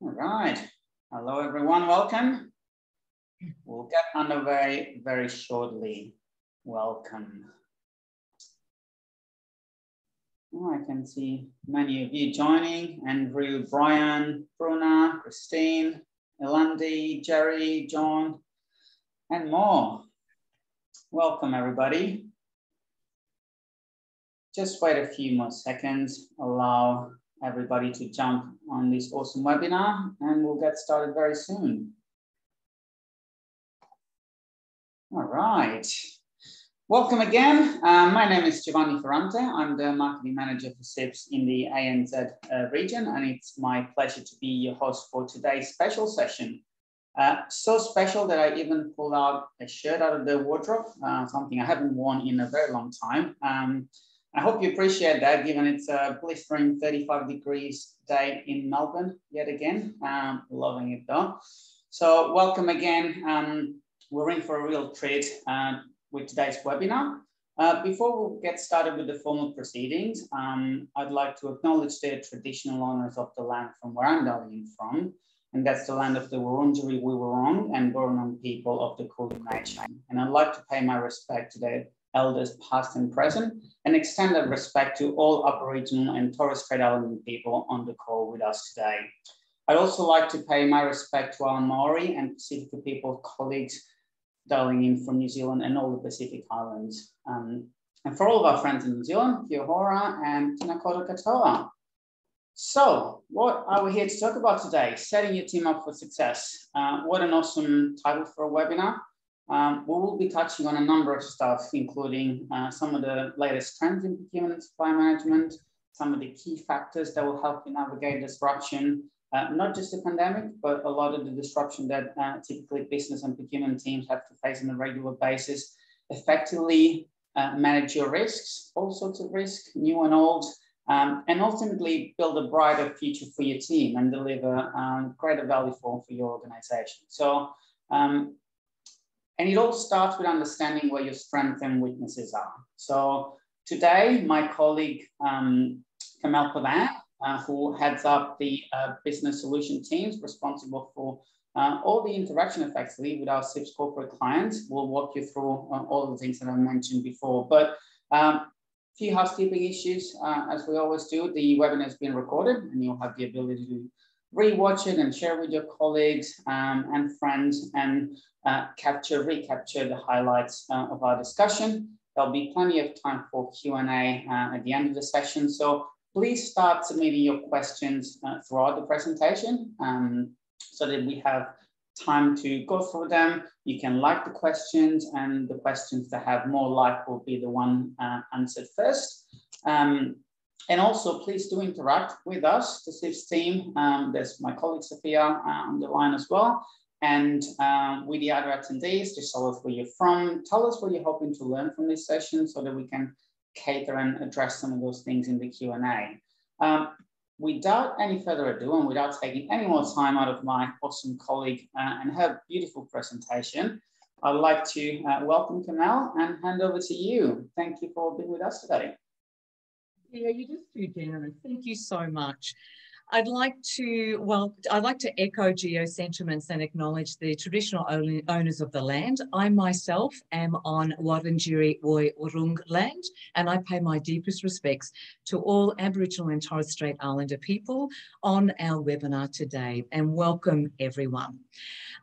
All right. Hello, everyone. Welcome. We'll get underway very shortly. Welcome. Oh, I can see many of you joining. Andrew, Brian, Bruna, Christine, Elandi, Jerry, John, and more. Welcome, everybody. Just wait a few more seconds. Allow everybody to jump on this awesome webinar, and we'll get started very soon. All right. Welcome again. My name is Giovanni Ferrante. I'm the marketing manager for CIPS in the ANZ region, and it's my pleasure to be your host for today's special session. So special that I even pulled out a shirt out of the wardrobe, something I haven't worn in a very long time. I hope you appreciate that, given it's a blistering 35 degrees day in Melbourne yet again. Loving it though. So welcome again. We're in for a real treat with today's webinar. Before we get started with the formal proceedings, I'd like to acknowledge the traditional owners of the land from where I'm dialing in from, and that's the land of the Wurundjeri, Woi-wurrung and Burrunung people of the Kulin Nation. And I'd like to pay my respect to their elders past and present, and extend that respect to all Aboriginal and Torres Strait Islander people on the call with us today. I'd also like to pay my respect to our Maori and Pacific people colleagues dialing in from New Zealand and all the Pacific Islands. And for all of our friends in New Zealand, kia ora and tēnā koutou katoa. So, what are we here to talk about today? Setting your team up for success. What an awesome title for a webinar. We will be touching on a number of stuff, including some of the latest trends in procurement and supply management, some of the key factors that will help you navigate disruption, not just the pandemic, but a lot of the disruption that typically business and procurement teams have to face on a regular basis, effectively manage your risks, all sorts of risks, new and old, and ultimately build a brighter future for your team and deliver greater value for your organization. So, and it all starts with understanding where your strengths and weaknesses are. So today, my colleague, Kamel Pavan, who heads up the business solution teams responsible for all the interaction effectively with our CIPS corporate clients, will walk you through all the things that I mentioned before. But a few housekeeping issues, as we always do. The webinar has been recorded, and you'll have the ability to re-watch it and share with your colleagues and friends, and recapture the highlights of our discussion. There'll be plenty of time for Q&A at the end of the session. So please start submitting your questions throughout the presentation so that we have time to go through them. You can like the questions, and the questions that have more like will be the one answered first. And also, please do interact with us, the CIPS team. There's my colleague Sophia on the line as well, and with the other attendees. Just tell us where you're from. Tell us what you're hoping to learn from this session so that we can cater and address some of those things in the Q&A. Without any further ado, and without taking any more time out of my awesome colleague and her beautiful presentation, I'd like to welcome Kamel and hand over to you. Thank you for being with us today. Yeah, you're just too generous. Thank you so much. I'd like to echo Gio's sentiments and acknowledge the traditional owners of the land. I myself am on Wurundjeri Woi-wurrung land, and I pay my deepest respects to all Aboriginal and Torres Strait Islander people on our webinar today, and welcome everyone.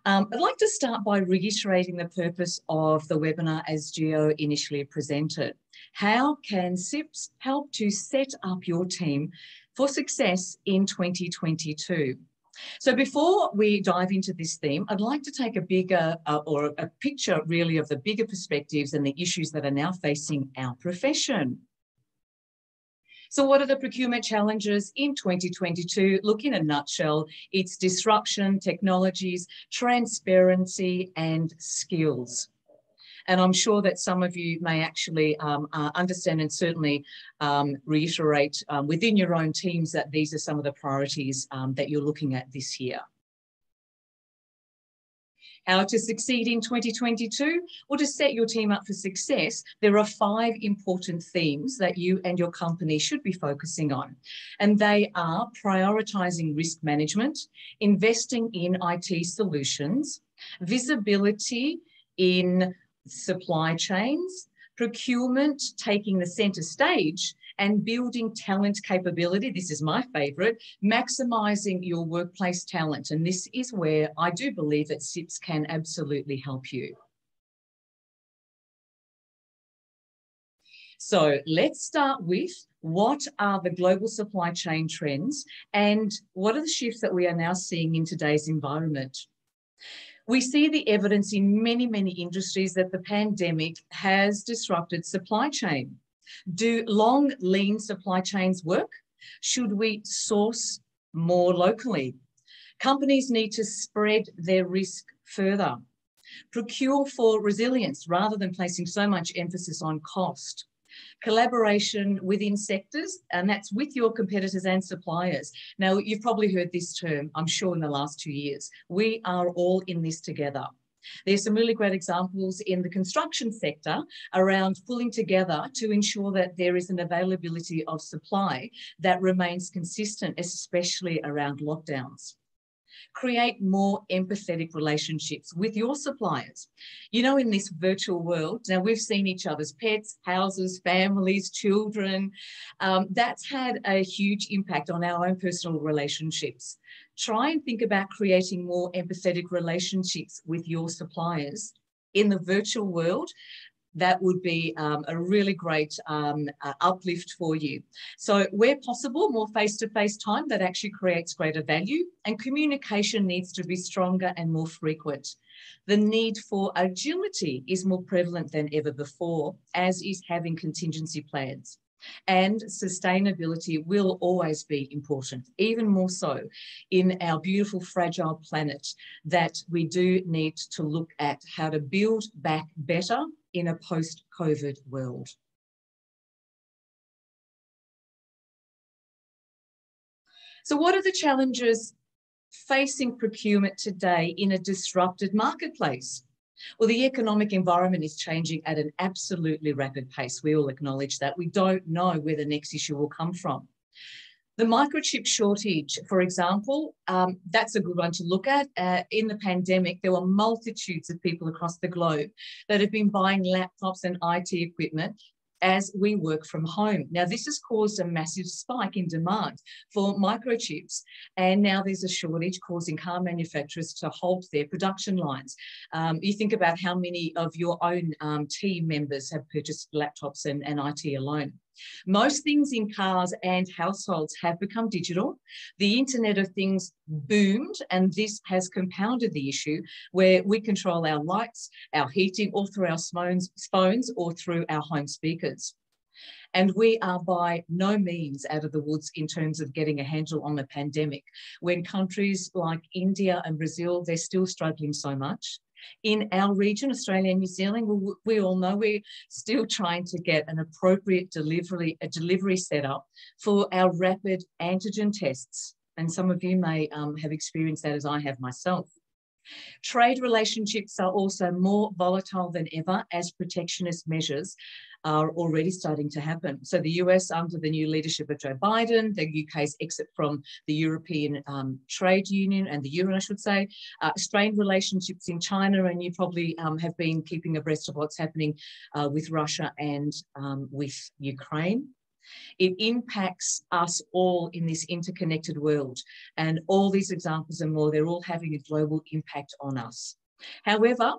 I'd like to start by reiterating the purpose of the webinar as Gio initially presented. How can CIPS help to set up your team for success in 2022? So before we dive into this theme, I'd like to take a bigger or a picture really of the bigger perspectives and the issues that are now facing our profession. So what are the procurement challenges in 2022? Look, in a nutshell, it's disruption, technologies, transparency, and skills. And I'm sure that some of you may actually understand and certainly reiterate within your own teams that these are some of the priorities that you're looking at this year. How to succeed in 2022 or to set your team up for success, there are 5 important themes that you and your company should be focusing on. And they are prioritising risk management, investing in IT solutions, visibility in supply chains, procurement taking the centre stage, and building talent capability. This is my favourite, maximising your workplace talent. And this is where I do believe that CIPS can absolutely help you. So let's start with what are the global supply chain trends and what are the shifts that we are now seeing in today's environment. We see the evidence in many, many industries that the pandemic has disrupted supply chain. Do long, lean supply chains work? Should we source more locally? Companies need to spread their risk further. Procure for resilience rather than placing so much emphasis on cost. Collaboration within sectors, and that's with your competitors and suppliers. Now, you've probably heard this term, I'm sure, in the last 2 years. We are all in this together. There's some really great examples in the construction sector around pulling together to ensure that there is an availability of supply that remains consistent, especially around lockdowns. Create more empathetic relationships with your suppliers. You know, in this virtual world, now we've seen each other's pets, houses, families, children. That's had a huge impact on our own personal relationships. Try and think about creating more empathetic relationships with your suppliers in the virtual world. That would be a really great uplift for you. So where possible, more face-to-face time, that actually creates greater value, and communication needs to be stronger and more frequent. The need for agility is more prevalent than ever before, as is having contingency plans. And sustainability will always be important, even more so in our beautiful, fragile planet, that we do need to look at how to build back better in a post-COVID world. So what are the challenges facing procurement today in a disrupted marketplace? Well, the economic environment is changing at an absolutely rapid pace. We all acknowledge that. We don't know where the next issue will come from. The microchip shortage, for example, that's a good one to look at. In the pandemic, there were multitudes of people across the globe that have been buying laptops and IT equipment as we work from home. Now, this has caused a massive spike in demand for microchips, and now there's a shortage causing car manufacturers to halt their production lines. You think about how many of your own team members have purchased laptops and IT alone. Most things in cars and households have become digital. The Internet of Things boomed, and this has compounded the issue where we control our lights, our heating, all through our phones or through our home speakers. And we are by no means out of the woods in terms of getting a handle on the pandemic, when countries like India and Brazil, they're still struggling so much. In our region, Australia and New Zealand, we all know we're still trying to get an appropriate delivery set up for our rapid antigen tests. And some of you may have experienced that, as I have myself. Trade relationships are also more volatile than ever, as protectionist measures are already starting to happen. So the US, under the new leadership of Joe Biden, the UK's exit from the European Trade Union and the Euro, I should say, strained relationships in China, and you probably have been keeping abreast of what's happening with Russia and with Ukraine. It impacts us all in this interconnected world, and all these examples and more, they're all having a global impact on us. However,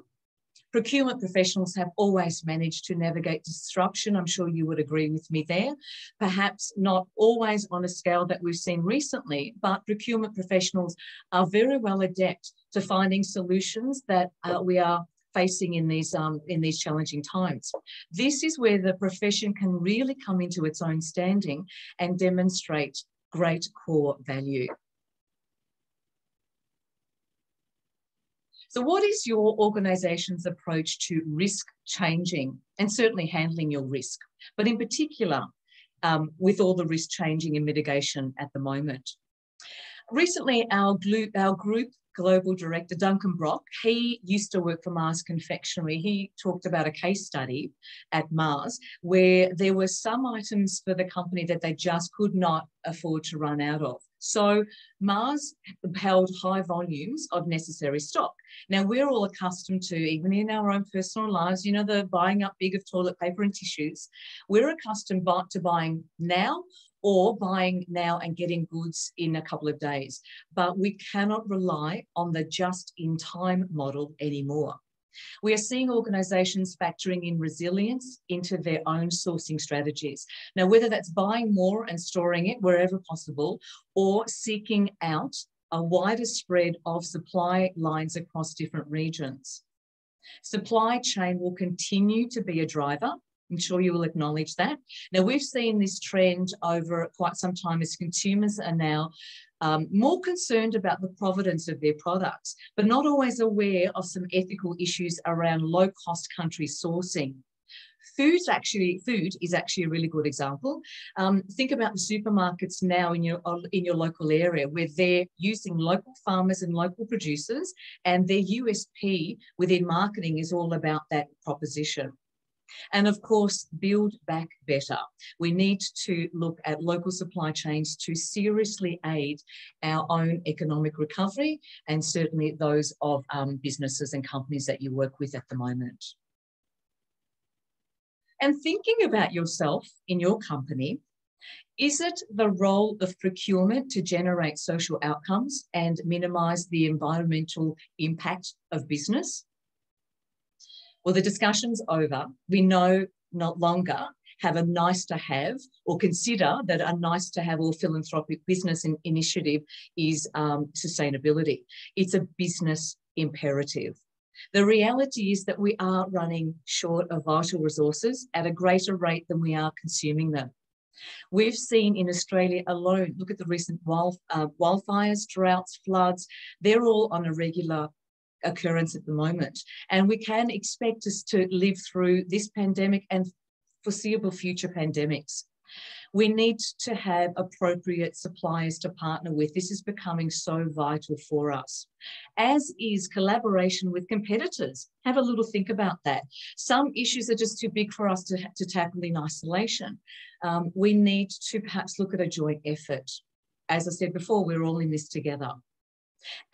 procurement professionals have always managed to navigate disruption. I'm sure you would agree with me there. Perhaps not always on a scale that we've seen recently, but procurement professionals are very well adept to finding solutions that we are facing in these challenging times. This is where the profession can really come into its own standing and demonstrate great core value. So what is your organisation's approach to risk changing and certainly handling your risk, but in particular with all the risk changing and mitigation at the moment? Recently, our group Global Director, Duncan Brock, he used to work for Mars Confectionery. He talked about a case study at Mars where there were some items for the company that they just could not afford to run out of. So Mars held high volumes of necessary stock. Now, we're all accustomed to, even in our own personal lives, you know, the buying up big of toilet paper and tissues. We're accustomed to buying now, or buying now and getting goods in a couple of days. But we cannot rely on the just-in-time model anymore. We are seeing organisations factoring in resilience into their own sourcing strategies. Now, whether that's buying more and storing it wherever possible, or seeking out a wider spread of supply lines across different regions. Supply chain will continue to be a driver. I'm sure you will acknowledge that. Now, we've seen this trend over quite some time as consumers are now more concerned about the provenance of their products, but not always aware of some ethical issues around low-cost country sourcing. Food is actually a really good example. Think about the supermarkets now in your local area, where they're using local farmers and local producers, and their USP within marketing is all about that proposition. And of course, build back better. We need to look at local supply chains to seriously aid our own economic recovery, and certainly those of businesses and companies that you work with at the moment. And thinking about yourself in your company, is it the role of procurement to generate social outcomes and minimise the environmental impact of business? Well, the discussion's over. We no longer have a nice to have, or consider that a nice to have or philanthropic business initiative is sustainability. It's a business imperative. The reality is that we are running short of vital resources at a greater rate than we are consuming them. We've seen in Australia alone, look at the recent wildfires, droughts, floods, they're all on a regular occurrence at the moment. And we can expect us to live through this pandemic and foreseeable future pandemics. We need to have appropriate suppliers to partner with. This is becoming so vital for us, as is collaboration with competitors. Have a little think about that. Some issues are just too big for us to tackle in isolation. We need to perhaps look at a joint effort. As I said before, we're all in this together.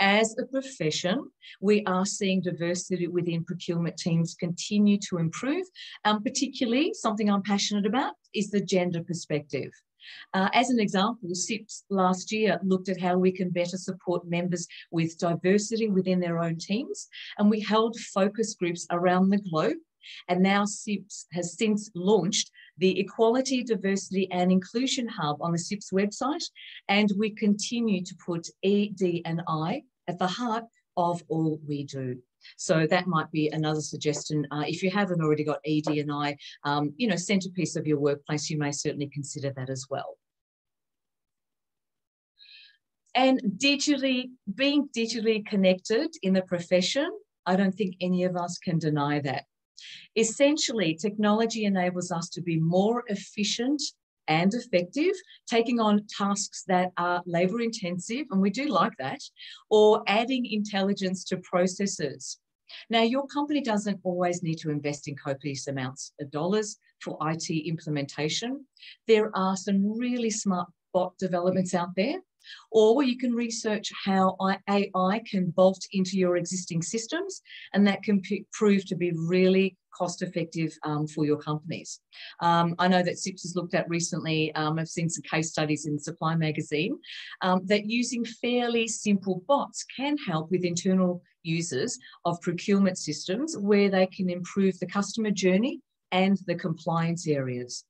As a profession, we are seeing diversity within procurement teams continue to improve. Particularly, something I'm passionate about is the gender perspective. As an example, CIPS last year looked at how we can better support members with diversity within their own teams, and we held focus groups around the globe. And now CIPS has since launched the Equality, Diversity and Inclusion Hub on the CIPS website, and we continue to put ED&I at the heart of all we do. So that might be another suggestion. If you haven't already got ED&I, centerpiece of your workplace, you may certainly consider that as well. And being digitally connected in the profession, I don't think any of us can deny that. Essentially, technology enables us to be more efficient and effective, taking on tasks that are labour intensive, and we do like that, or adding intelligence to processes. Now, your company doesn't always need to invest in copious amounts of dollars for IT implementation. There are some really smart bot developments out there, or you can research how AI can bolt into your existing systems, and that can prove to be really cost-effective for your companies. I know that CIPS has looked at recently, I've seen some case studies in Supply magazine, that using fairly simple bots can help with internal users of procurement systems where they can improve the customer journey and the compliance areas.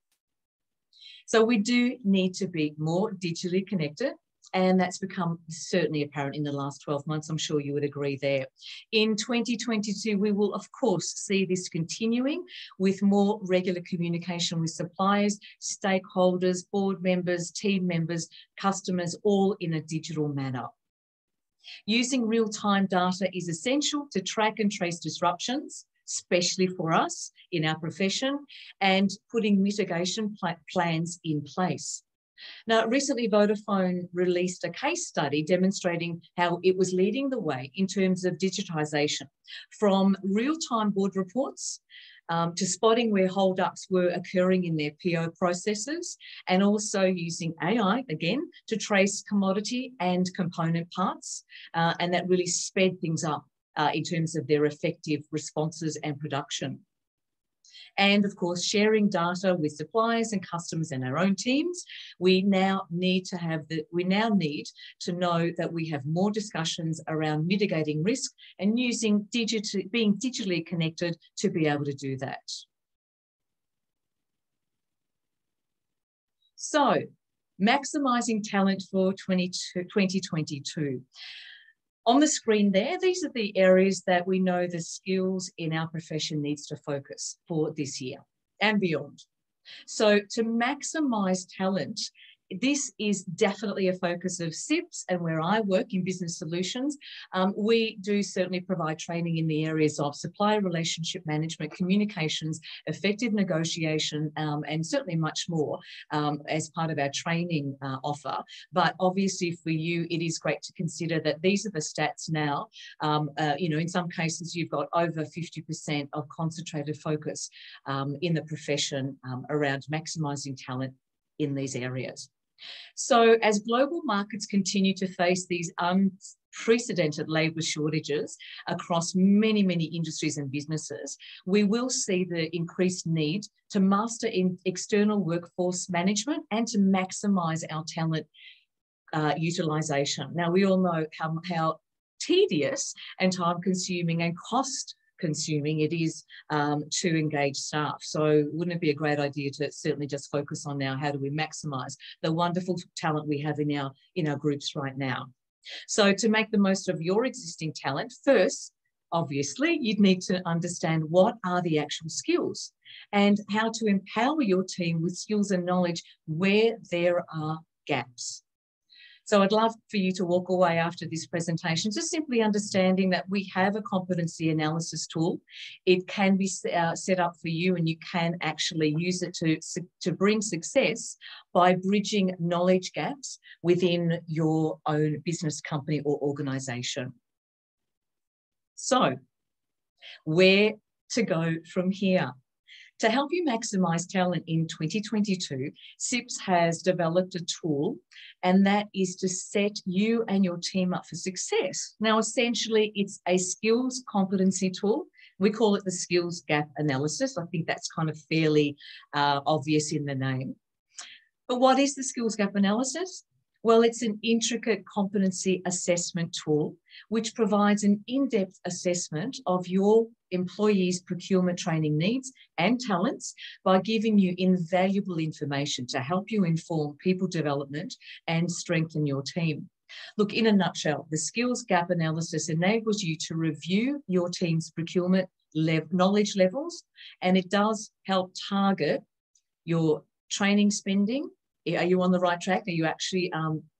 So we do need to be more digitally connected, and that's become certainly apparent in the last 12 months. I'm sure you would agree there. In 2022, we will, of course, see this continuing with more regular communication with suppliers, stakeholders, board members, team members, customers, all in a digital manner. Using real-time data is essential to track and trace disruptions, especially for us in our profession, and putting mitigation plans in place. Now, recently Vodafone released a case study demonstrating how it was leading the way in terms of digitisation, from real-time board reports to spotting where holdups were occurring in their PO processes, and also using AI, again, to trace commodity and component parts. And that really sped things up in terms of their effective responses and production. And of course, sharing data with suppliers and customers and our own teams, we now need to know that we have more discussions around mitigating risk and being digitally connected to be able to do that. So, maximising talent for 2022. On the screen there, these are the areas that we know the skills in our profession needs to focus for this year and beyond. So to maximise talent, this is definitely a focus of CIPS, and where I work in business solutions, we do certainly provide training in the areas of supplier relationship management, communications, effective negotiation, and certainly much more as part of our training offer. But obviously for you, it is great to consider that these are the stats now. In some cases, you've got over 50% of concentrated focus in the profession around maximising talent in these areas. So as global markets continue to face these unprecedented labour shortages across many, many industries and businesses, we will see the increased need to master external workforce management and to maximise our talent utilisation. Now, we all know how tedious and time-consuming and cost-consuming it is to engage staff. So wouldn't it be a great idea to certainly just focus on now, how do we maximise the wonderful talent we have in our groups right now? So to make the most of your existing talent, first, obviously, you'd need to understand what are the actual skills and how to empower your team with skills and knowledge where there are gaps. So I'd love for you to walk away after this presentation just simply understanding that we have a competency analysis tool. It can be set up for you, and you can actually use it to bring success by bridging knowledge gaps within your own business, company or organisation. So where to go from here? To help you maximise talent in 2022, CIPS has developed a tool, and that is to set you and your team up for success. Now, essentially, it's a skills competency tool. We call it the skills gap analysis. I think that's kind of fairly obvious in the name. But what is the skills gap analysis? Well, it's an intricate competency assessment tool which provides an in-depth assessment of your employees' procurement training needs and talents by giving you invaluable information to help you inform people development and strengthen your team. Look, in a nutshell, the skills gap analysis enables you to review your team's procurement knowledge levels, and it does help target your training spending. Are you on the right track? Are you actually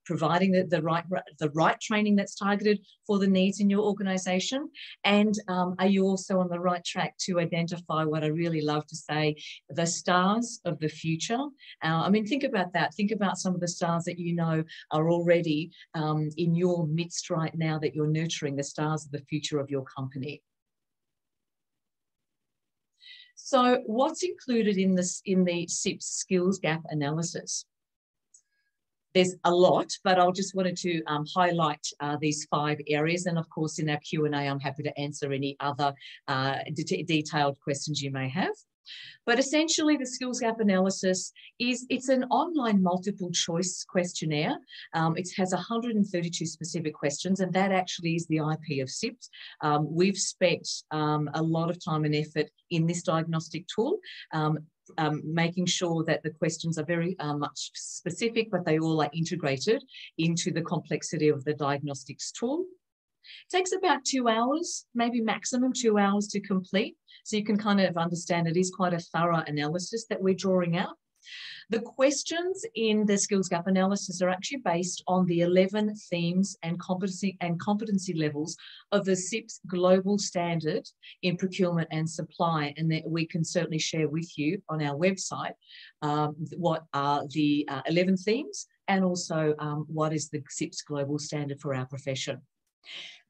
providing the right training that's targeted for the needs in your organisation? And are you also on the right track to identify what I really love to say, the stars of the future? I mean, think about that. Think about some of the stars that you know are already in your midst right now that you're nurturing, the stars of the future of your company. So what's included in the CIPS skills gap analysis? There's a lot, but I just wanted to highlight these 5 areas. And of course, in our Q&A, I'm happy to answer any other detailed questions you may have. But essentially, the skills gap analysis it's an online multiple choice questionnaire. It has 132 specific questions, and that actually is the IP of CIPS. We've spent a lot of time and effort in this diagnostic tool, making sure that the questions are very much specific, but they all are integrated into the complexity of the diagnostics tool. It takes about 2 hours, maybe maximum 2 hours to complete. So you can kind of understand it is quite a thorough analysis that we're drawing out. The questions in the skills gap analysis are actually based on the 11 themes and competency levels of the CIPS global standard in procurement and supply, and that we can certainly share with you on our website what are the 11 themes and also what is the CIPS global standard for our profession.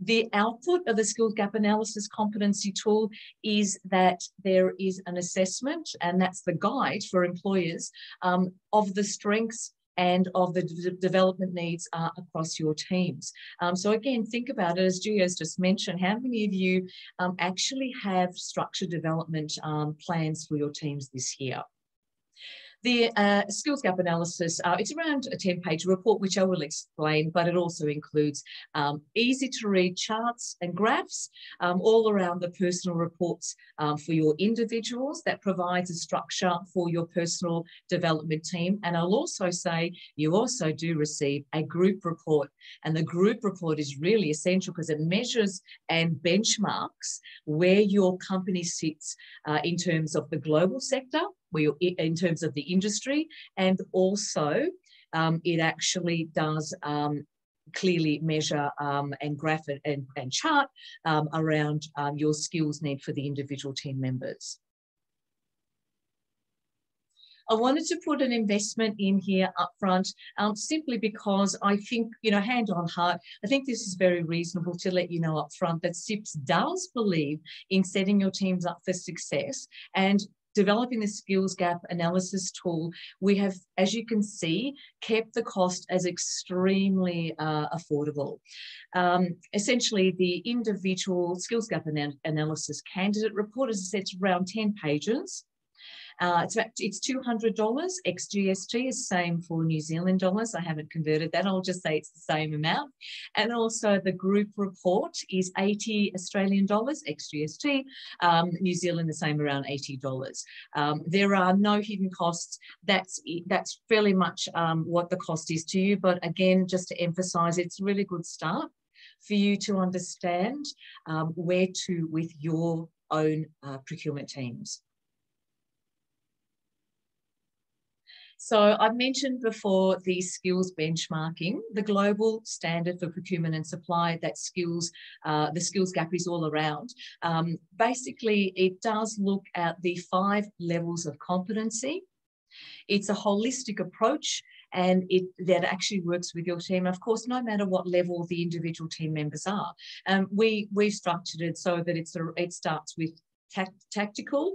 The output of the skills gap analysis competency tool is that there is an assessment, and that's the guide for employers of the strengths and of the development needs across your teams. So again, think about it, as Gio's just mentioned, how many of you actually have structured development plans for your teams this year? The skills gap analysis, it's around a 10-page report, which I will explain, but it also includes easy to read charts and graphs all around the personal reports for your individuals that provides a structure for your personal development team. And I'll also say you also do receive a group report, and the group report is really essential because it measures and benchmarks where your company sits in terms of the global sector, in terms of the industry, and also it actually does clearly measure and graph it and chart around your skills need for the individual team members. I wanted to put an investment in here up front simply because I think, you know, hand on heart, I think this is very reasonable to let you know up front that CIPS does believe in setting your teams up for success, and developing the skills gap analysis tool, we have, as you can see, kept the cost as extremely affordable. Essentially, the individual skills gap analysis candidate report, as I said, it's around 10 pages. It's $200 ex GST, is same for New Zealand dollars. I haven't converted that. I'll just say it's the same amount. And also the group report is 80 Australian dollars ex GST. New Zealand the same, around $80. There are no hidden costs. That's fairly much what the cost is to you. But again, just to emphasize, it's a really good start for you to understand where to with your own procurement teams. So I mentioned before the skills benchmarking, the global standard for procurement and supply, that the skills gap is all around. Basically, it does look at the 5 levels of competency. It's a holistic approach, and that actually works with your team. Of course, no matter what level the individual team members are. We've structured it so that it starts with tactical,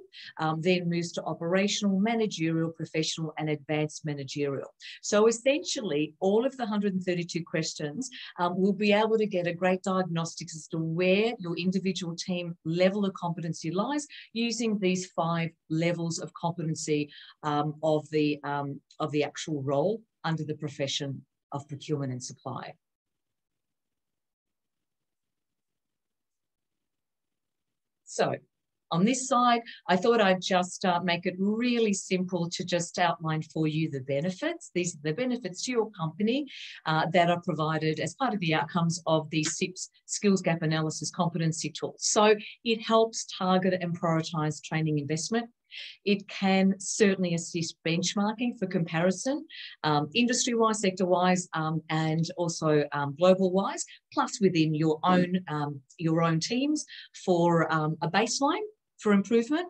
then moves to operational, managerial, professional, and advanced managerial. So essentially, all of the 132 questions will be able to get a great diagnostics as to where your individual team level of competency lies using these 5 levels of competency of the actual role under the profession of procurement and supply. So, on this side, I thought I'd just make it really simple to just outline for you the benefits. These are the benefits to your company that are provided as part of the outcomes of the CIPS Skills Gap Analysis Competency Tool. So it helps target and prioritise training investment. It can certainly assist benchmarking for comparison, industry-wise, sector-wise, and also global-wise, plus within your own teams for a baseline for improvement,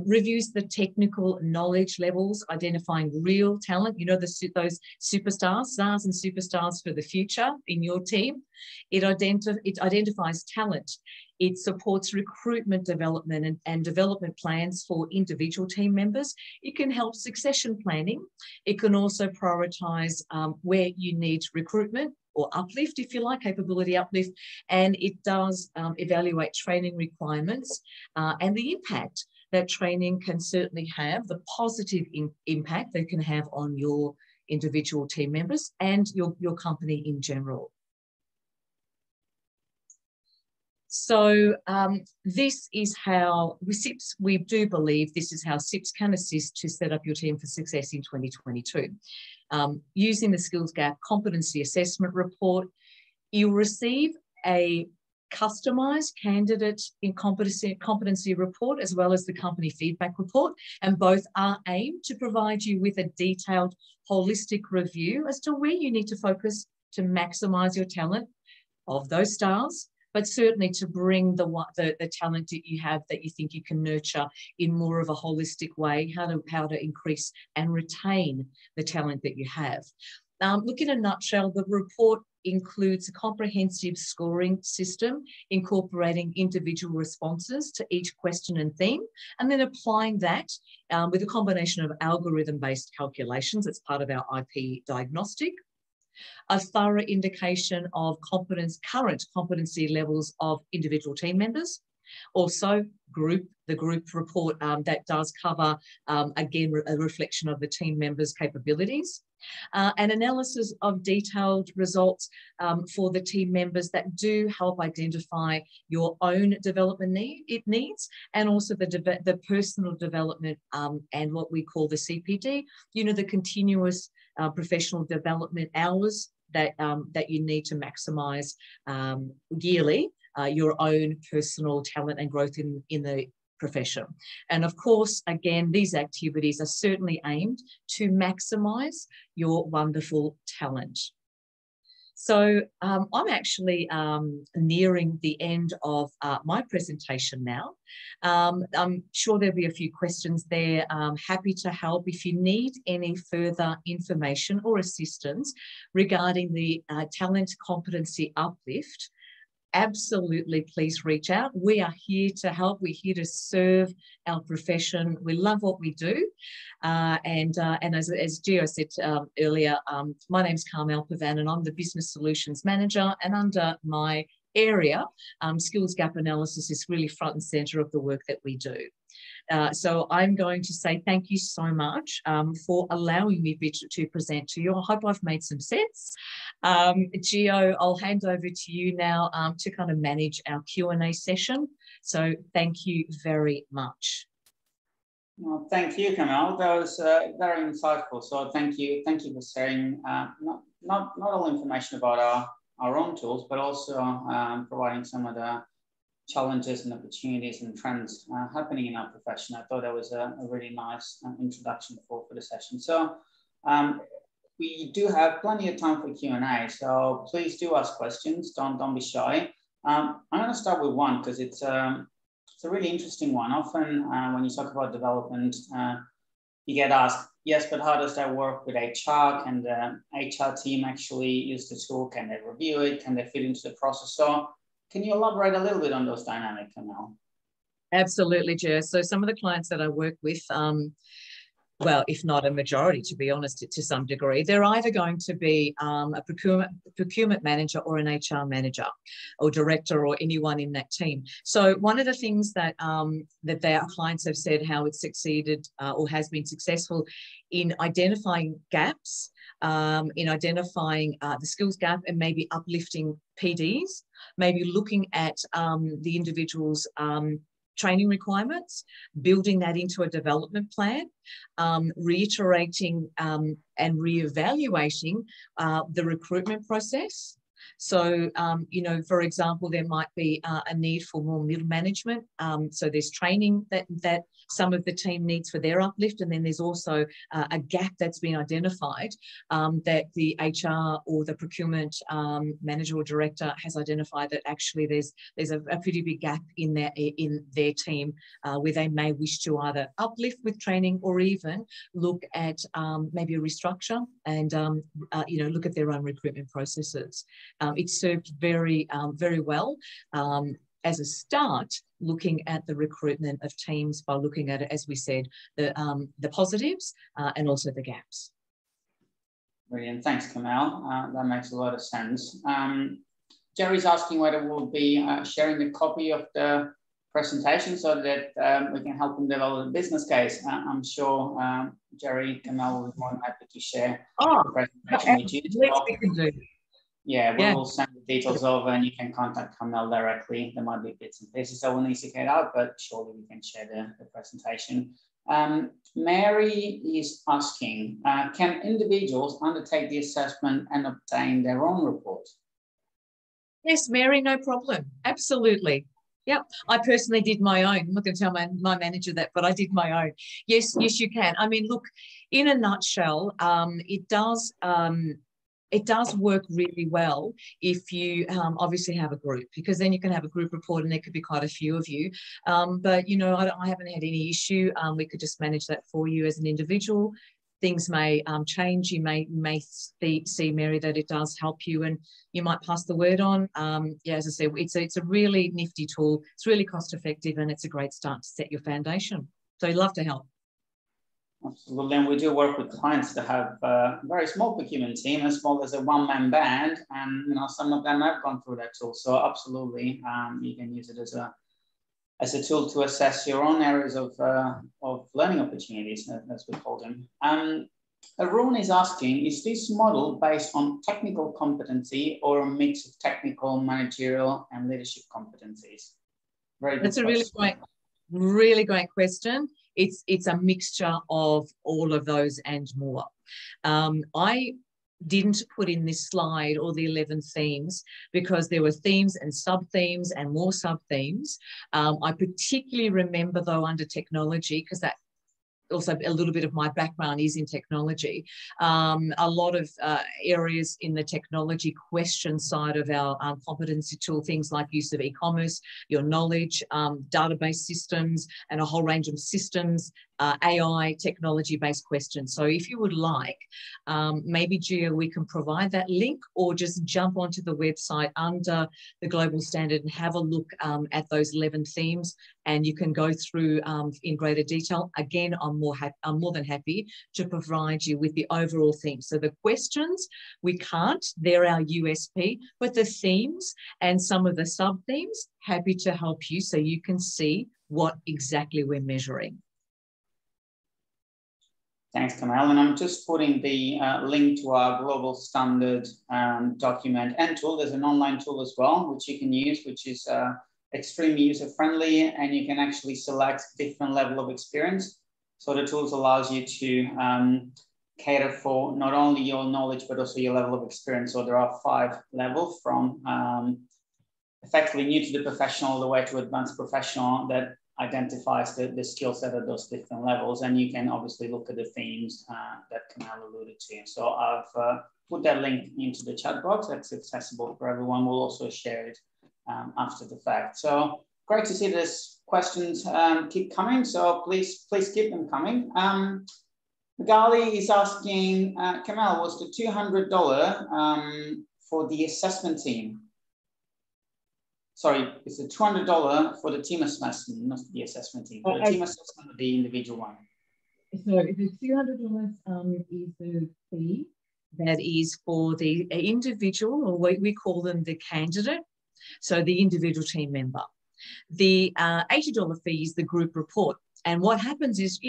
reviews the technical knowledge levels, identifying real talent, you know, those superstars, stars and superstars for the future in your team. It identifies talent. It supports recruitment development and development plans for individual team members. It can help succession planning. It can also prioritise where you need recruitment or uplift, if you like, capability uplift, and it does evaluate training requirements and the impact that training can certainly have, the positive impact they can have on your individual team members and your company in general. So this is how we do believe this is how CIPS can assist to set up your team for success in 2022. Using the Skills Gap Competency Assessment Report, you'll receive a customised candidate in competency report as well as the company feedback report, and both are aimed to provide you with a detailed, holistic review as to where you need to focus to maximise your talent of those styles, but certainly to bring the talent that you have that you think you can nurture in more of a holistic way, how to increase and retain the talent that you have. Look, in a nutshell, the report includes a comprehensive scoring system incorporating individual responses to each question and theme, and then applying that with a combination of algorithm-based calculations. It's part of our IP diagnostic. A thorough indication of current competency levels of individual team members. Also, the group report that does cover, again, a reflection of the team members' capabilities. An analysis of detailed results for the team members that do help identify your own development needs, and also the personal development and what we call the CPD, the continuous professional development hours that you need to maximise yearly your own personal talent and growth in the profession. And of course, again, these activities are certainly aimed to maximise your wonderful talent. So I'm actually nearing the end of my presentation now. I'm sure there'll be a few questions there. I'm happy to help if you need any further information or assistance regarding the talent competency uplift. Absolutely, please reach out. We are here to help. We're here to serve our profession. We love what we do. And as Gio said earlier, my name's Carmel Pavan and I'm the Business Solutions Manager, and under my area, skills gap analysis is really front and centre of the work that we do. So I'm going to say thank you so much for allowing me to present to you. I hope I've made some sense. Gio, I'll hand over to you now to kind of manage our Q&A session. So thank you very much. Well, thank you, Camille. That was very insightful. So thank you for sharing not all information about our own tools, but also providing some of the challenges and opportunities and trends happening in our profession. I thought that was a really nice introduction for the session. So we do have plenty of time for Q&A, so please do ask questions. Don't be shy. I'm going to start with one because it's a really interesting one. Often when you talk about development, you get asked, yes, but how does that work with HR? Can the HR team actually use the tool? Can they review it? Can they fit into the process? So can you elaborate a little bit on those dynamics, Camille? Absolutely, Jess. So some of the clients that I work with, well, if not a majority, to be honest, to some degree, they're either going to be a procurement manager or an HR manager or director or anyone in that team. So one of the things that that their clients have said how it's succeeded or has been successful in identifying gaps, in identifying the skills gap and maybe uplifting PDs, maybe looking at the individual's training requirements, building that into a development plan, reiterating and reevaluating the recruitment process. So, for example, there might be a need for more middle management. So there's training that some of the team needs for their uplift. And then there's also a gap that's been identified that the HR or the procurement manager or director has identified that actually there's a pretty big gap in their team where they may wish to either uplift with training or even look at maybe a restructure and, look at their own recruitment processes. It's served very, very well as a start, looking at the recruitment of teams by looking at it, as we said, the positives and also the gaps. Brilliant. Thanks, Camille. That makes a lot of sense. Jerry's asking whether we'll be sharing a copy of the presentation so that we can help him develop a business case. I'm sure Jerry, Camille will be more than happy to share the presentation with you. We can do. Yeah, we will send the details over and you can contact Camille directly. There might be bits and pieces that will need to get out, but surely we can share the presentation. Mary is asking, can individuals undertake the assessment and obtain their own report? Yes, Mary, no problem. Absolutely. Yep. I personally did my own. I'm not going to tell my manager that, but I did my own. Yes, yes, you can. I mean, look, in a nutshell, it does work really well if you obviously have a group, because then you can have a group report and there could be quite a few of you. But, you know, I haven't had any issue. We could just manage that for you as an individual. Things may change. You may see, Mary, that it does help you, and you might pass the word on. Yeah, as I said, it's a really nifty tool. It's really cost effective, and it's a great start to set your foundation. So I'd love to help. Absolutely, and we do work with clients that have a very small procurement team, as small as a one-man band, and you know, some of them have gone through that tool. So absolutely, you can use it as a tool to assess your own areas of learning opportunities, as we call them. Arun is asking, is this model based on technical competency or a mix of technical, managerial, and leadership competencies? Very good. That's a really great question. It's a mixture of all of those and more. I didn't put in this slide all the 11 themes because there were themes and sub-themes and more sub-themes. I particularly remember, though, under technology, because that also a little bit of my background is in technology. A lot of areas in the technology question side of our competency tool, things like use of e-commerce, your knowledge, database systems, and a whole range of systems, AI, technology-based questions. So if you would like, maybe, Gio, we can provide that link, or just jump onto the website under the global standard and have a look at those 11 themes, and you can go through in greater detail. Again, I'm more than happy to provide you with the overall theme. So the questions, we can't, they're our USP, but the themes and some of the sub-themes, happy to help you so you can see what exactly we're measuring. Thanks, Kamal. And I'm just putting the link to our global standard document and tool. There's an online tool as well, which you can use, which is extremely user-friendly, and you can actually select different level of experience. So the tools allows you to cater for not only your knowledge, but also your level of experience. So there are 5 levels, from effectively new to the professional all the way to advanced professional, that identifies the skill set at those different levels. And you can obviously look at the themes that Kamal alluded to. So I've put that link into the chat box. That's accessible for everyone. We'll also share it after the fact. So great to see this questions keep coming. So please keep them coming. Magali is asking, Kamal, was the $200 for the assessment team? Sorry, it's a $200 for the team assessment, not the assessment team. For the team assessment of the individual one. So the $200 is the fee that is for the individual, or we call them the candidate, so the individual team member. The $80 fee is the group report. And what happens is,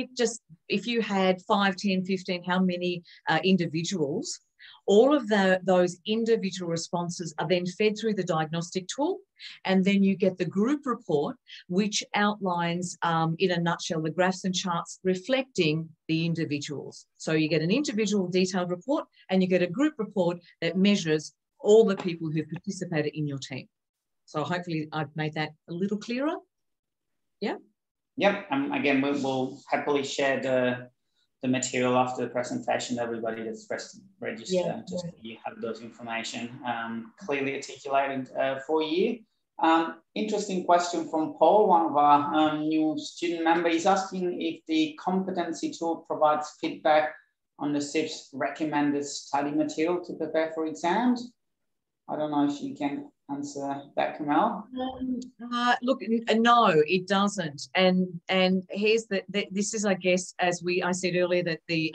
if you had 5, 10, 15, how many individuals, all of those individual responses are then fed through the diagnostic tool, and then you get the group report, which outlines, in a nutshell, the graphs and charts reflecting the individuals. So you get an individual detailed report, and you get a group report that measures all the people who participated in your team. So hopefully I've made that a little clearer. Yeah. Yep. Again, we'll happily share the material after the presentation. Everybody that's registered, just so you have those information clearly articulated for you. Interesting question from Paul, one of our new student members. He's asking if the competency tool provides feedback on the CIPS recommended study material to prepare for exams. I don't know if you can answer that, Kamal. Look, no, it doesn't. And here's this is, I guess, as I said earlier, that the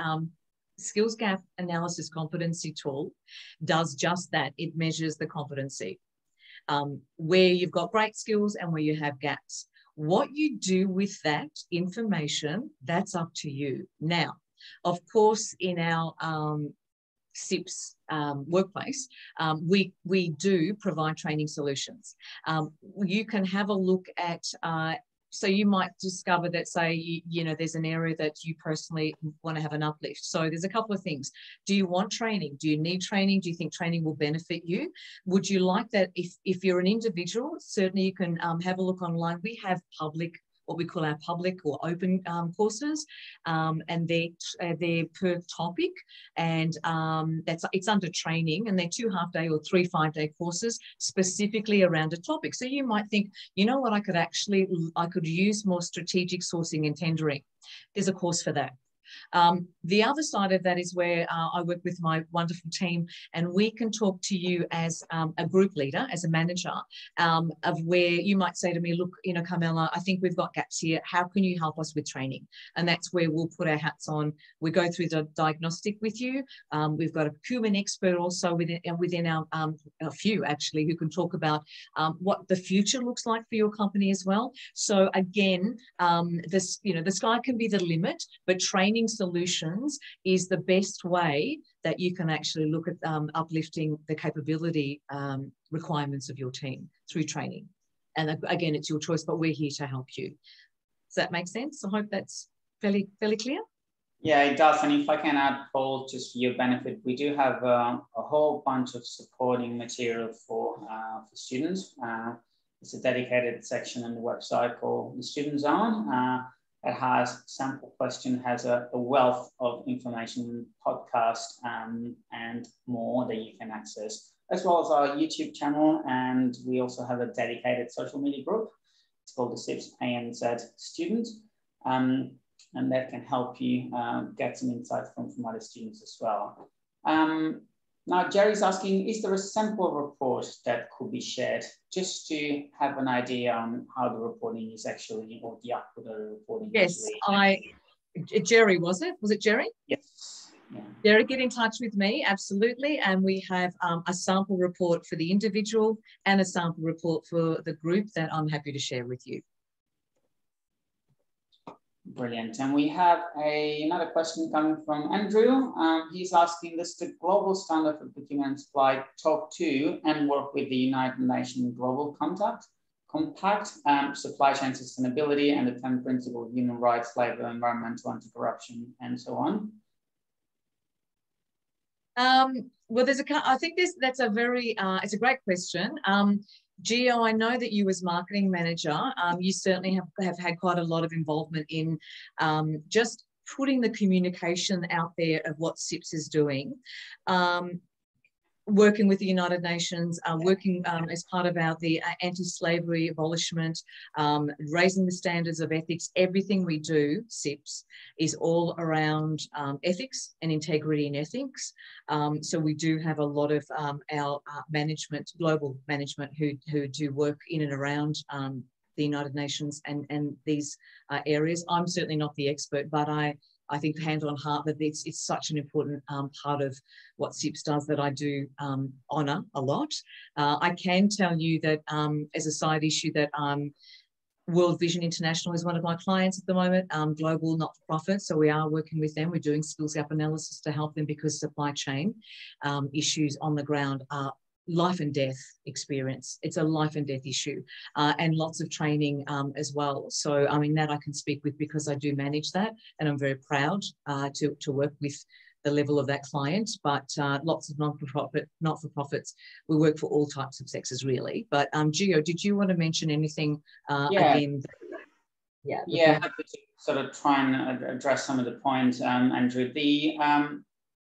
skills gap analysis competency tool does just that. It measures the competency, where you've got great skills and where you have gaps. What you do with that information, that's up to you. Now, of course, in our CIPS workplace, we do provide training solutions. You can have a look at So you might discover that, say, you know, there's an area that you personally want to have an uplift. So there's a couple of things. Do you want training? Do you need training? Do you think training will benefit you? Would you like that? If you're an individual, certainly you can have a look online. We have what we call our public or open courses, and they're per topic, and it's under training, and they're 2 half-day or 3 5-day courses specifically around a topic. So you might think, you know what, I could use more strategic sourcing and tendering. There's a course for that. The other side of that is where I work with my wonderful team, and we can talk to you as a group leader, as a manager, of where you might say to me, look, you know, Carmela, I think we've got gaps here. How can you help us with training? And that's where we'll put our hats on. We go through the diagnostic with you. We've got a procurement expert also within our, a few actually, who can talk about what the future looks like for your company as well. So again, the sky can be the limit, but training solutions is the best way that you can actually look at uplifting the capability requirements of your team through training. And again, it's your choice, but we're here to help you. Does that make sense? I hope that's fairly clear. Yeah, it does. And if I can add, Paul, just for your benefit, we do have a whole bunch of supporting material for students. It's a dedicated section on the website called the Student Zone. It has sample question, has a wealth of information, podcast, and more that you can access, as well as our YouTube channel. And we also have a dedicated social media group. It's called the CIPS ANZ Student. And that can help you get some insight from other students as well. Now, Jerry's asking, is there a sample report that could be shared just to have an idea on how the reporting is actually, or the output of the reporting? Yes, Jerry, was it Jerry? Yes. Yeah. Jerry, get in touch with me, absolutely. And we have a sample report for the individual and a sample report for the group that I'm happy to share with you. Brilliant. And we have another question coming from Andrew. He's asking, does the global standard for procurement and supply talk to and work with the United Nations Global Compact, supply chain sustainability, and the 10 principles of human rights, labor, environmental, anti-corruption, and so on? Well, I think that's a very, it's a great question. Gio, I know that you as marketing manager, you certainly have had quite a lot of involvement in just putting the communication out there of what CIPS is doing. Working with the United Nations, working as part of the anti-slavery abolishment, raising the standards of ethics. Everything we do, CIPS, is all around ethics and integrity in ethics. So we do have a lot of our management, global management, who do work in and around the United Nations and these areas. I'm certainly not the expert, but I think hand on heart that it's such an important part of what CIPS does that I do honour a lot. I can tell you that as a side issue that World Vision International is one of my clients at the moment, global not-for-profit. So we are working with them. We're doing skills gap analysis to help them because supply chain issues on the ground are life and death experience. It's a life and death issue, and lots of training as well. So I mean, that I can speak with because I do manage that, and I'm very proud to work with the level of that client. But lots of not-for-profits, we work for all types of sectors really. But Gio, did you want to mention anything again? Yeah, happy to sort of try and address some of the points, Andrew.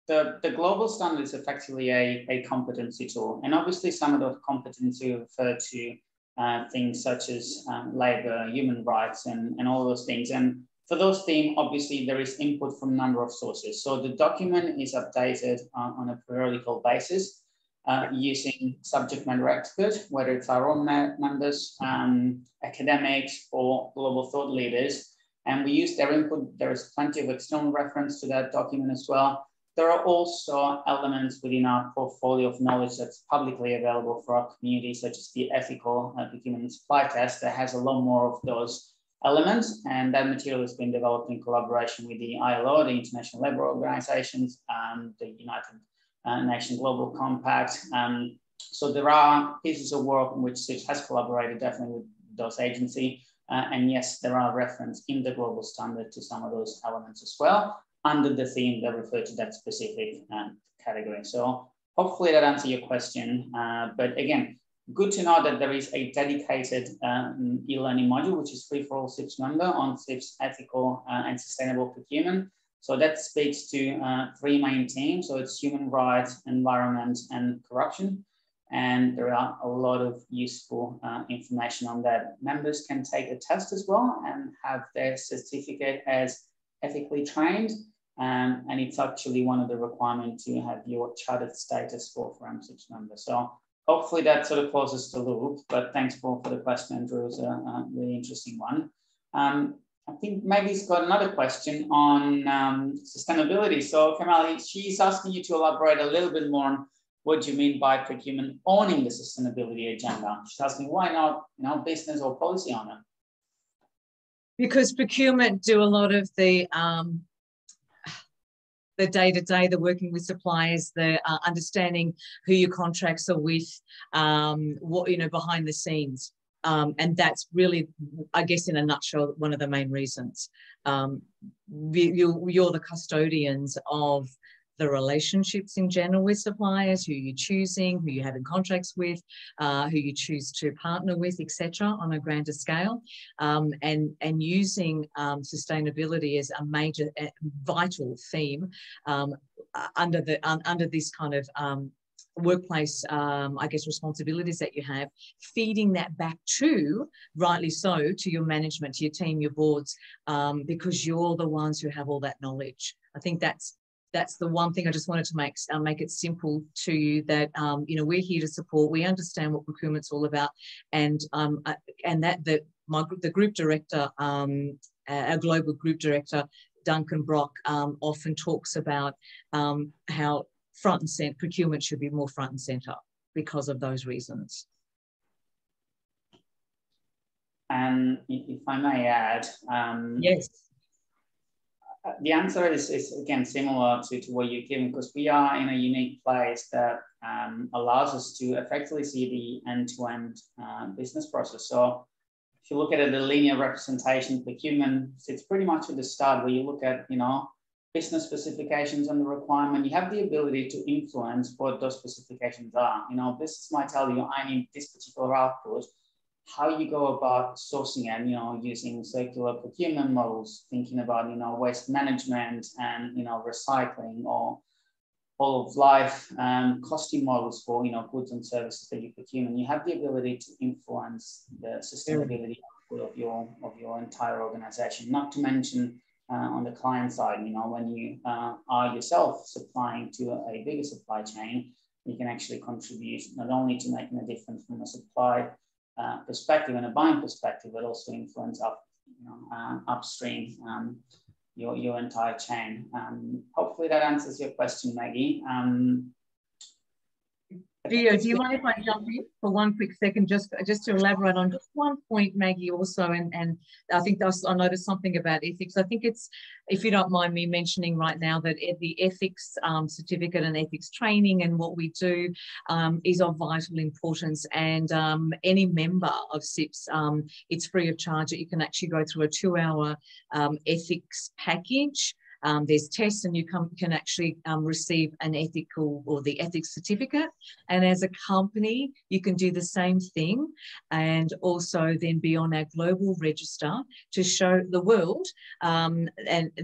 The global standard is effectively a competency tool, and obviously some of those competency refer to things such as labour, human rights, and all those things. And for those themes, obviously there is input from a number of sources. So the document is updated on a periodical basis using subject matter experts, whether it's our own members, academics, or global thought leaders. And we use their input. There is plenty of external reference to that document as well. There are also elements within our portfolio of knowledge that's publicly available for our community, such as the ethical procurement and supply test that has a lot more of those elements. And that material has been developed in collaboration with the ILO, the International Labour Organizations, and the United Nations Global Compact. So there are pieces of work in which CIPS has collaborated definitely with those agencies. And yes, there are references in the global standard to some of those elements as well, under the theme that refer to that specific category. So hopefully that answers your question. But again, good to know that there is a dedicated e-learning module, which is free for all CIPS member on CIPS ethical and sustainable procurement. So that speaks to 3 main themes. So it's human rights, environment, and corruption. And there are a lot of useful information on that. Members can take a test as well and have their certificate as ethically trained. And it's actually one of the requirements to have your chartered status for CIPS member. So hopefully that sort of closes the loop, but thanks for the question, Andrew. It's a really interesting one. I think Maggie's got another question on sustainability. So Kamali, she's asking you to elaborate a little bit more on what do you mean by procurement owning the sustainability agenda? She's asking why not, business or policy owner? Because procurement do a lot of the day-to-day, the working with suppliers, the understanding who your contracts are with, what behind the scenes, and that's really, I guess, in a nutshell, one of the main reasons. You're the custodians of the relationships in general with suppliers, who you're choosing, who you're having contracts with, who you choose to partner with, etc., on a grander scale, and using sustainability as a major, vital theme under this kind of workplace, I guess, responsibilities that you have, feeding that back to, rightly so, to your management, to your team, your boards, because you're the ones who have all that knowledge. I think that's the one thing I just wanted to make it simple to you, that we're here to support. We understand what procurement's all about, and the group director, our global group director, Duncan Brock, often talks about how front and center procurement should be more front and center because of those reasons. And if I may add, yes. The answer is again similar to what you're giving, because we are in a unique place that allows us to effectively see the end-to-end business process. So if you look at it, the linear representation procurement sits pretty much at the start, where you look at business specifications and the requirement. You have the ability to influence what those specifications are. Business might tell you, I need this particular output. How you go about sourcing it, using circular procurement models, thinking about, waste management and, recycling, or all of life costing models for, goods and services that you procure. And you have the ability to influence the sustainability of your entire organization, not to mention on the client side, when you are yourself supplying to a bigger supply chain, you can actually contribute not only to making a difference from a supply perspective and a buying perspective, but also influence upstream your entire chain. Hopefully that answers your question, Maggie. Gio, do you mind if I jump in for one quick second, just to elaborate on just one point, Maggie, also, and I think I noticed something about ethics. I think it's, if you don't mind me mentioning right now, that the ethics certificate and ethics training and what we do is of vital importance, and any member of CIPS, it's free of charge. You can actually go through a 2-hour ethics package. There's tests, and you can actually receive an ethical or the ethics certificate. And as a company, you can do the same thing, and also then be on our global register to show the world and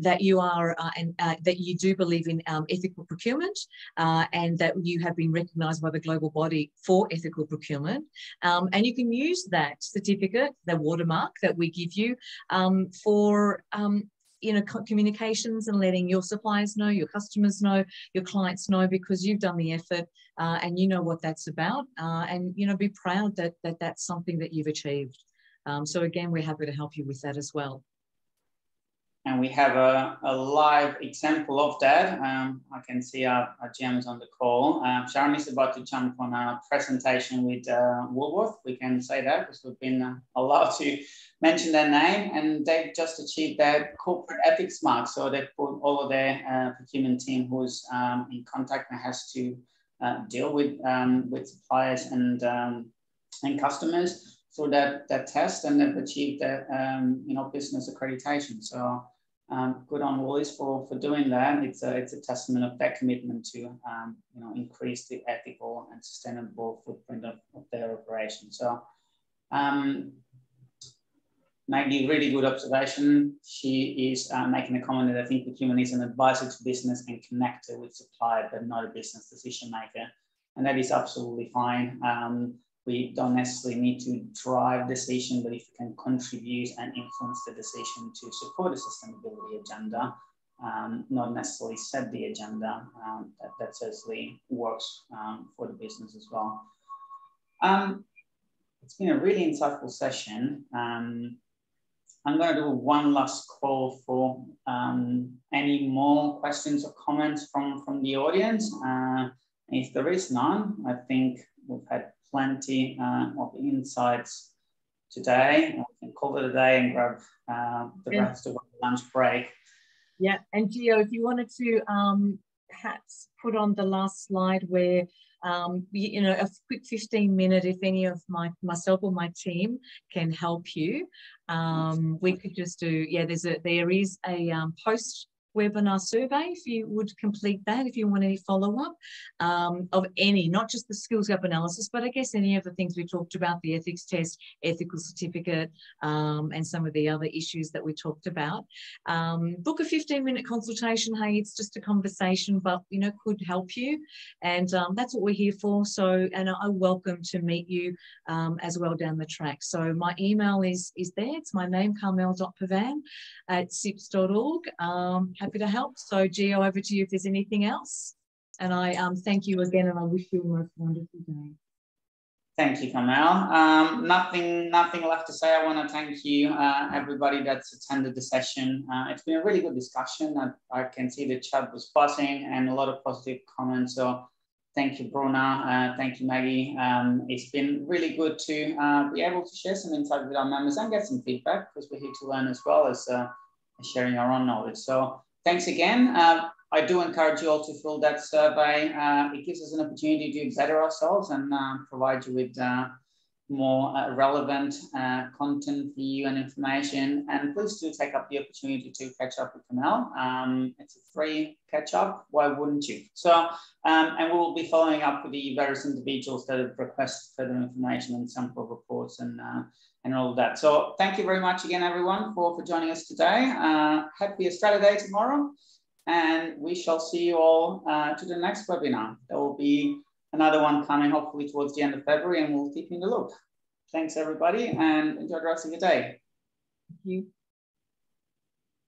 that you are that you do believe in ethical procurement, and that you have been recognised by the global body for ethical procurement. And you can use that certificate, the watermark that we give you, for communications and letting your suppliers know, your customers know, your clients know, because you've done the effort and you know what that's about, and be proud that that's something that you've achieved. So again, we're happy to help you with that as well. And we have a live example of that. I can see our GMs on the call. Sharon is about to jump on a presentation with Woolworth. We can say that because we've been allowed to mention their name, and they've just achieved their corporate ethics mark. So they've put all of their procurement team who's in contact and has to deal with suppliers and customers through that test, and they've achieved that business accreditation. So good on Woolies for doing that. It's a testament of their commitment to increase the ethical and sustainable footprint of their operation. So Maggie, really good observation. She is making a comment that I think procurement is an advisor to business and connector with supplier, but not a business decision maker. And that is absolutely fine. We don't necessarily need to drive decision, but if you can contribute and influence the decision to support a sustainability agenda, not necessarily set the agenda, that certainly works for the business as well. It's been a really insightful session. I'm going to do one last call for any more questions or comments from the audience. If there is none, I think we've had plenty of insights today. We can call it a day and grab the rest of the lunch break. Yeah, and Gio, if you wanted to perhaps put on the last slide where a quick 15-minute, if any of myself or my team can help you, we could just do, there is a post-webinar survey, if you would complete that, if you want any follow-up of any, not just the skills gap analysis, but I guess any of the things we talked about, the ethics test, ethical certificate, and some of the other issues that we talked about. Book a 15-minute consultation. Hey, it's just a conversation, but could help you, and that's what we're here for. So, and I welcome to meet you as well down the track. So my email is there. It's my name, carmel.pavan@cips.org. Happy to help. So Gio, over to you if there's anything else. And I thank you again, and I wish you a most wonderful day. Thank you, Carmel. Nothing left to say. I want to thank you, everybody that's attended the session. It's been a really good discussion. I can see the chat was buzzing and a lot of positive comments. So thank you, Bruna. Thank you, Maggie. It's been really good to be able to share some insight with our members and get some feedback, because we're here to learn as well as sharing our own knowledge. So thanks again. I do encourage you all to fill that survey. It gives us an opportunity to better ourselves and provide you with more relevant content for you and information. And please do take up the opportunity to catch up with Carmel. It's a free catch up. Why wouldn't you? So, and we will be following up with the various individuals that have requested further information and sample reports and all of that. So thank you very much again, everyone, for joining us today. Happy Australia Day tomorrow. And we shall see you all to the next webinar. There will be another one coming hopefully towards the end of February, and we'll keep you in the loop. Thanks, everybody, and enjoy the rest of your day. Thank you.